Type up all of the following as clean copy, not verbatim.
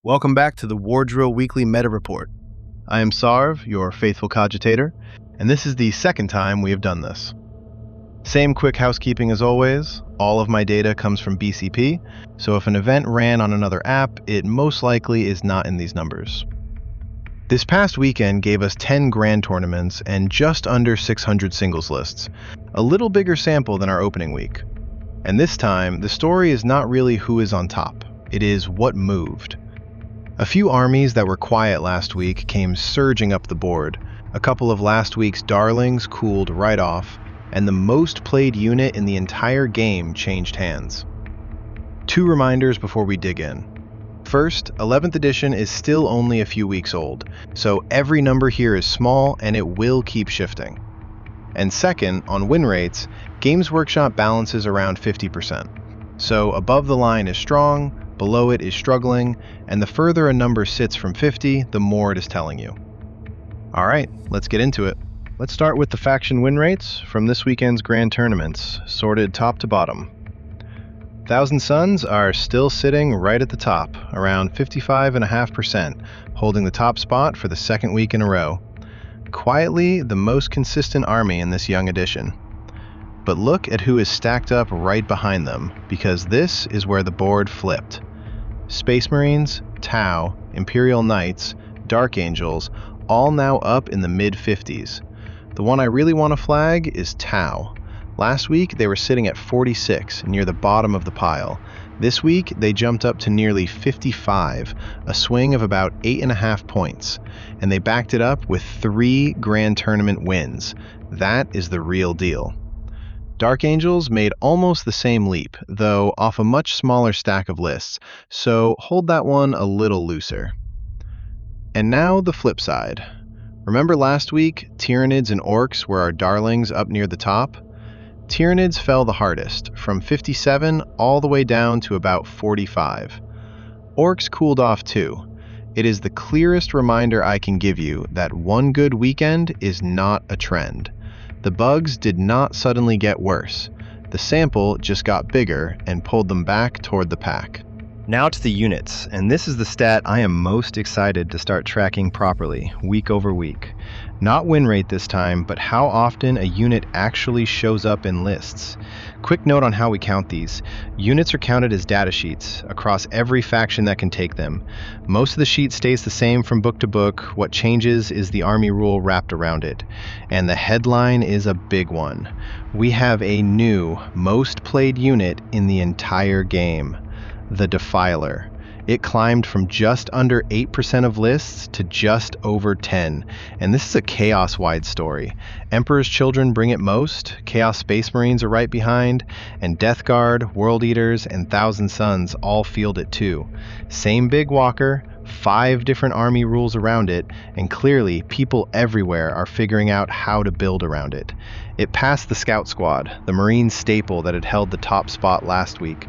Welcome back to the Wardrill Weekly Meta Report. I am Sarv, your faithful cogitator, and this is the second time we have done this. Same quick housekeeping as always. All of my data comes from BCP, so if an event ran on another app, it most likely is not in these numbers. This past weekend gave us 10 grand tournaments and just under 600 singles lists, a little bigger sample than our opening week. And this time, the story is not really who is on top, it is what moved. A few armies that were quiet last week came surging up the board. A couple of last week's darlings cooled right off, and the most played unit in the entire game changed hands. Two reminders before we dig in. First, 11th edition is still only a few weeks old, so every number here is small and it will keep shifting. And second, on win rates, Games Workshop balances around 50%. So above the line is strong, below it is struggling, and the further a number sits from 50, the more it is telling you. Alright, let's get into it. Let's start with the faction win rates from this weekend's grand tournaments, sorted top to bottom. Thousand Suns are still sitting right at the top, around 55.5%, holding the top spot for the second week in a row. Quietly, the most consistent army in this young edition. But look at who is stacked up right behind them, because this is where the board flipped. Space Marines, Tau, Imperial Knights, Dark Angels, all now up in the mid-50s. The one I really want to flag is Tau. Last week they were sitting at 46, near the bottom of the pile. This week they jumped up to nearly 55, a swing of about 8.5 points, and they backed it up with 3 grand tournament wins. That is the real deal. Dark Angels made almost the same leap, though off a much smaller stack of lists, so hold that one a little looser. And now the flip side. Remember last week, Tyranids and Orks were our darlings up near the top? Tyranids fell the hardest, from 57 all the way down to about 45. Orks cooled off too. It is the clearest reminder I can give you that one good weekend is not a trend. The bugs did not suddenly get worse. The sample just got bigger and pulled them back toward the pack. Now to the units, and this is the stat I am most excited to start tracking properly, week over week. Not win rate this time, but how often a unit actually shows up in lists. Quick note on how we count these. Units are counted as data sheets across every faction that can take them. Most of the sheet stays the same from book to book. What changes is the army rule wrapped around it. And the headline is a big one. We have a new, most played unit in the entire game. The Defiler. It climbed from just under 8% of lists to just over 10, and this is a Chaos-wide story. Emperor's Children bring it most, Chaos Space Marines are right behind, and Death Guard, World Eaters, and Thousand Suns all field it too. Same big walker, 5 different army rules around it, and clearly people everywhere are figuring out how to build around it. It passed the Scout Squad, the Marine staple that had held the top spot last week.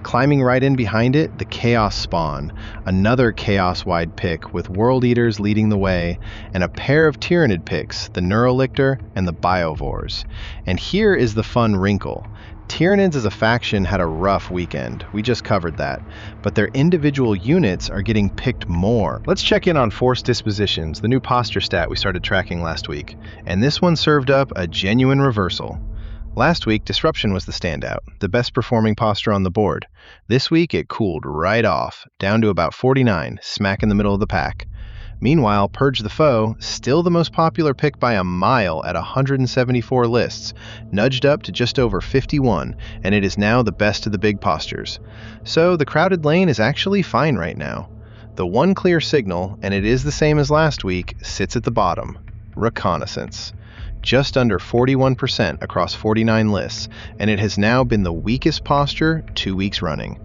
Climbing right in behind it, the Chaos Spawn, another Chaos-wide pick with World Eaters leading the way, and a pair of Tyranid picks, the Neurolictor and the Biovores. And here is the fun wrinkle. Tyranids as a faction had a rough weekend, we just covered that, but their individual units are getting picked more. Let's check in on Force Dispositions, the new posture stat we started tracking last week, and this one served up a genuine reversal. Last week, Disruption was the standout, the best performing posture on the board. This week, it cooled right off, down to about 49, smack in the middle of the pack. Meanwhile, Purge the Foe, still the most popular pick by a mile at 174 lists, nudged up to just over 51, and it is now the best of the big postures. So the crowded lane is actually fine right now. The one clear signal, and it is the same as last week, sits at the bottom. Reconnaissance. Just under 41% across 49 lists, and it has now been the weakest posture 2 weeks running.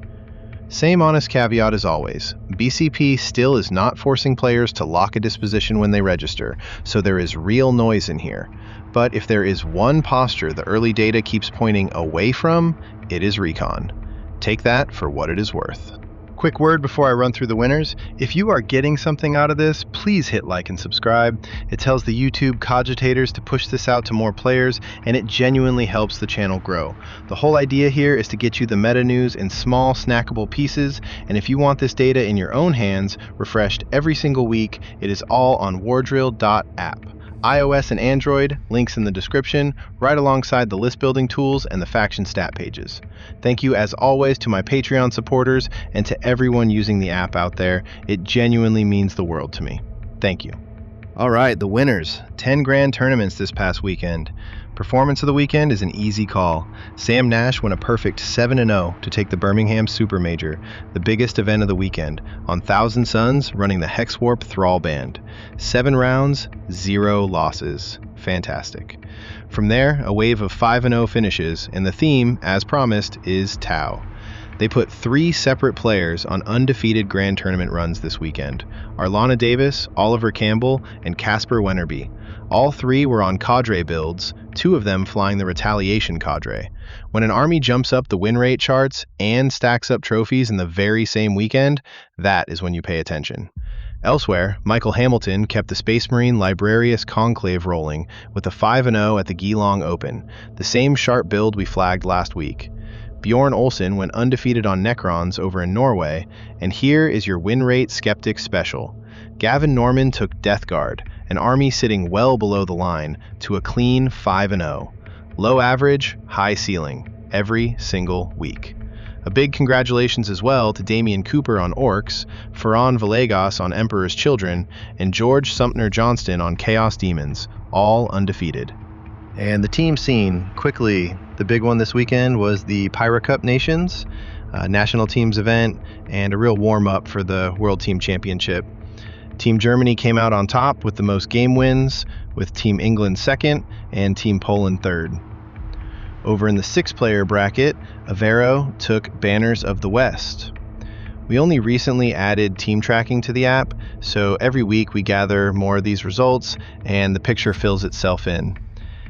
Same honest caveat as always, BCP still is not forcing players to lock a disposition when they register, so there is real noise in here. But if there is one posture the early data keeps pointing away from, it is Recon. Take that for what it is worth. Quick word before I run through the winners. If you are getting something out of this, please hit like and subscribe. It tells the YouTube cogitators to push this out to more players, and it genuinely helps the channel grow. The whole idea here is to get you the meta news in small, snackable pieces, and if you want this data in your own hands, refreshed every single week, it is all on wardrill.app. iOS and Android, links in the description, right alongside the list building tools and the faction stat pages. Thank you as always to my Patreon supporters and to everyone using the app out there. It genuinely means the world to me. Thank you. All right, the winners. 10 grand tournaments this past weekend. Performance of the weekend is an easy call. Sam Nash won a perfect 7-0 to take the Birmingham Super Major, the biggest event of the weekend, on Thousand Suns running the Hexwarp Thrall Band. 7 rounds, 0 losses. Fantastic. From there, a wave of 5-0 finishes, and the theme, as promised, is Tau. They put 3 separate players on undefeated grand tournament runs this weekend: Arlana Davis, Oliver Campbell, and Casper Wennerby. All 3 were on cadre builds, 2 of them flying the Retaliation cadre. When an army jumps up the win rate charts and stacks up trophies in the very same weekend, that is when you pay attention. Elsewhere, Michael Hamilton kept the Space Marine Librarius Conclave rolling with a 5-0 at the Geelong Open, the same sharp build we flagged last week. Bjorn Olsen went undefeated on Necrons over in Norway, and here is your win rate skeptic special. Gavin Norman took Death Guard, an army sitting well below the line, to a clean 5-0. Low average, high ceiling, every single week. A big congratulations as well to Damian Cooper on Orks, Ferran Villegas on Emperor's Children, and George Sumner Johnston on Chaos Demons, all undefeated. And the team scene, quickly, the big one this weekend was the Pyra Cup Nations, national teams event, and a real warm-up for the World Team Championship. Team Germany came out on top with the most game wins, with Team England second and Team Poland third. Over in the 6-player bracket, Avero took Banners of the West. We only recently added team tracking to the app, so every week we gather more of these results and the picture fills itself in.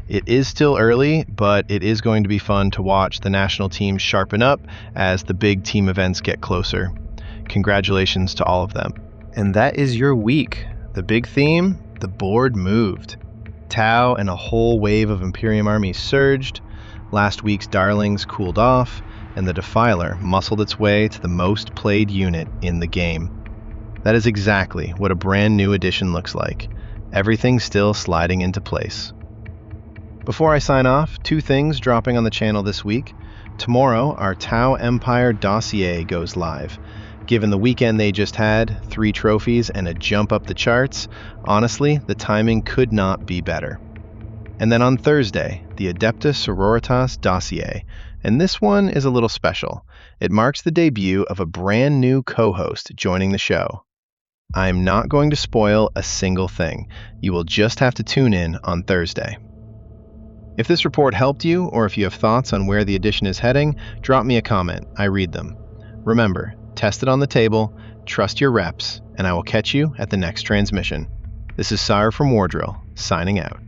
It is still early, but it is going to be fun to watch the national teams sharpen up as the big team events get closer. Congratulations to all of them. And that is your week. The big theme, the board moved. Tau and a whole wave of Imperium armies surged. Last week's Darlings cooled off, and the Defiler muscled its way to the most played unit in the game. That is exactly what a brand new edition looks like. Everything still sliding into place. Before I sign off, 2 things dropping on the channel this week. Tomorrow, our Tau Empire dossier goes live. Given the weekend they just had, 3 trophies, and a jump up the charts, honestly, the timing could not be better. And then on Thursday, the Adepta Sororitas dossier, and this one is a little special. It marks the debut of a brand new co-host joining the show. I'm not going to spoil a single thing. You will just have to tune in on Thursday. If this report helped you, or if you have thoughts on where the edition is heading, drop me a comment. I read them. Remember, test it on the table, trust your reps, and I will catch you at the next transmission. This is Sire from Wardrill, signing out.